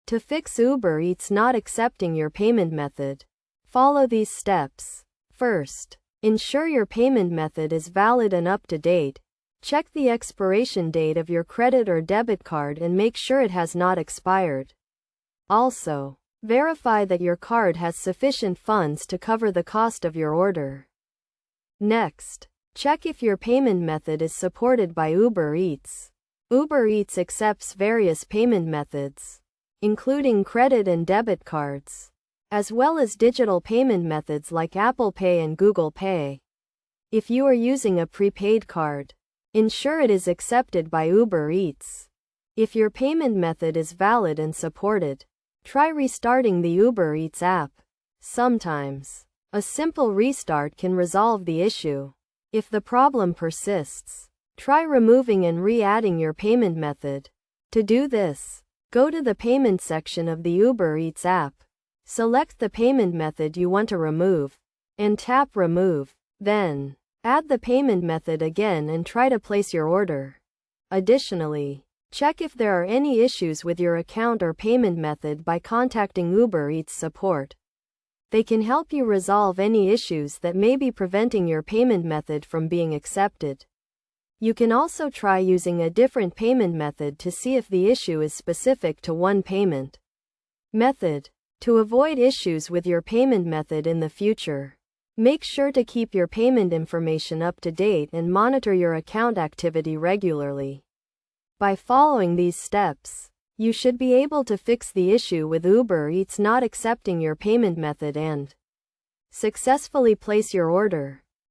To fix Uber Eats not accepting your payment method, follow these steps. First, ensure your payment method is valid and up to date. Check the expiration date of your credit or debit card and make sure it has not expired. Also, verify that your card has sufficient funds to cover the cost of your order. Next, check if your payment method is supported by Uber Eats. Uber Eats accepts various payment methods, including credit and debit cards, as well as digital payment methods like Apple Pay and Google Pay. If you are using a prepaid card, ensure it is accepted by Uber Eats. If your payment method is valid and supported, try restarting the Uber Eats app. Sometimes, a simple restart can resolve the issue. If the problem persists, try removing and re-adding your payment method. To do this, go to the payment section of the Uber Eats app. Select the payment method you want to remove, and tap Remove. Then, add the payment method again and try to place your order. Additionally, check if there are any issues with your account or payment method by contacting Uber Eats support. They can help you resolve any issues that may be preventing your payment method from being accepted. You can also try using a different payment method to see if the issue is specific to one payment method. To avoid issues with your payment method in the future, make sure to keep your payment information up to date and monitor your account activity regularly. By following these steps, you should be able to fix the issue with Uber Eats not accepting your payment method and successfully place your order.